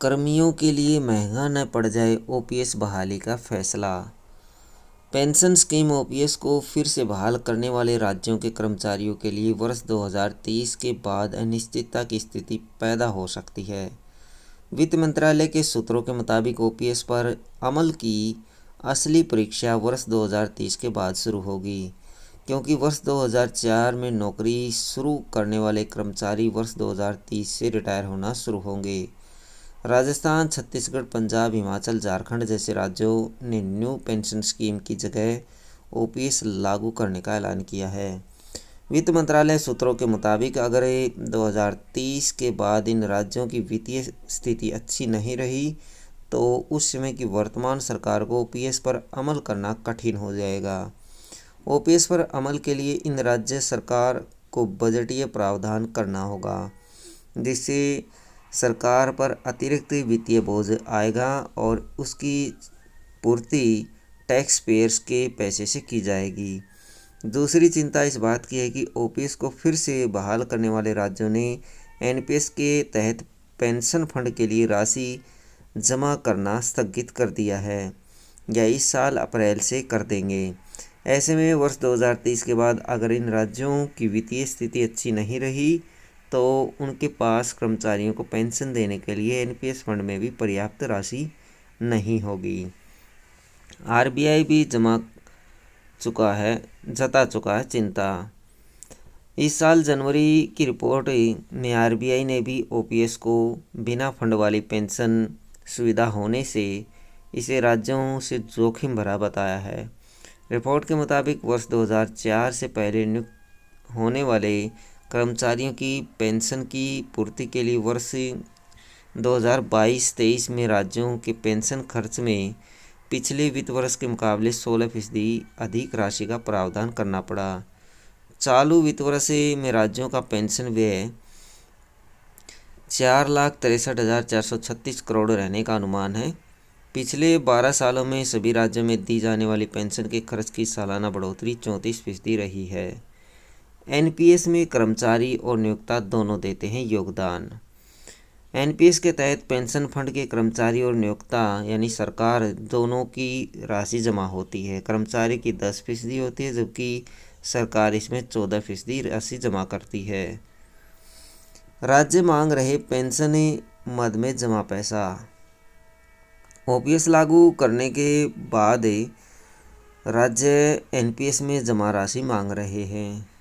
कर्मियों के लिए महंगा न पड़ जाए ओपीएस बहाली का फैसला। पेंशन स्कीम ओपीएस को फिर से बहाल करने वाले राज्यों के कर्मचारियों के लिए वर्ष 2030 के बाद अनिश्चितता की स्थिति पैदा हो सकती है। वित्त मंत्रालय के सूत्रों के मुताबिक ओपीएस पर अमल की असली परीक्षा वर्ष 2030 के बाद शुरू होगी, क्योंकि वर्ष 2004 में नौकरी शुरू करने वाले कर्मचारी वर्ष 2030 से रिटायर होना शुरू होंगे। राजस्थान, छत्तीसगढ़, पंजाब, हिमाचल, झारखंड जैसे राज्यों ने न्यू पेंशन स्कीम की जगह ओपीएस लागू करने का ऐलान किया है। वित्त मंत्रालय सूत्रों के मुताबिक अगर 2030 के बाद इन राज्यों की वित्तीय स्थिति अच्छी नहीं रही तो उस समय की वर्तमान सरकार को ओपीएस पर अमल करना कठिन हो जाएगा। ओपीएस पर अमल के लिए इन राज्य सरकार को बजटीय प्रावधान करना होगा, जिससे सरकार पर अतिरिक्त वित्तीय बोझ आएगा और उसकी पूर्ति टैक्स पेयर्स के पैसे से की जाएगी। दूसरी चिंता इस बात की है कि ओपीएस को फिर से बहाल करने वाले राज्यों ने एनपीएस के तहत पेंशन फंड के लिए राशि जमा करना स्थगित कर दिया है या इस साल अप्रैल से कर देंगे। ऐसे में वर्ष 2030 के बाद अगर इन राज्यों की वित्तीय स्थिति अच्छी नहीं रही तो उनके पास कर्मचारियों को पेंशन देने के लिए एनपीएस फंड में भी पर्याप्त राशि नहीं होगी। आरबीआई भी जता चुका है चिंता। इस साल जनवरी की रिपोर्ट में आरबीआई ने भी ओपीएस को बिना फंड वाली पेंशन सुविधा होने से इसे राज्यों से जोखिम भरा बताया है। रिपोर्ट के मुताबिक वर्ष 2004 से पहले नियुक्त होने वाले कर्मचारियों की पेंशन की पूर्ति के लिए वर्ष 2022-23 में राज्यों के पेंशन खर्च में पिछले वित्त वर्ष के मुकाबले 16% अधिक राशि का प्रावधान करना पड़ा। चालू वित्त वर्ष में राज्यों का पेंशन व्यय 4,63,436 करोड़ रहने का अनुमान है। पिछले 12 सालों में सभी राज्यों में दी जाने वाली पेंशन के खर्च की सालाना बढ़ोतरी 34% रही है। एनपीएस में कर्मचारी और नियोक्ता दोनों देते हैं योगदान। एनपीएस के तहत पेंशन फंड के कर्मचारी और नियोक्ता यानी सरकार दोनों की राशि जमा होती है। कर्मचारी की 10% होती है, जबकि सरकार इसमें 14% राशि जमा करती है। राज्य मांग रहे पेंशन मद में जमा पैसा। ओपीएस लागू करने के बाद राज्य एनपीएस में जमा राशि मांग रहे हैं।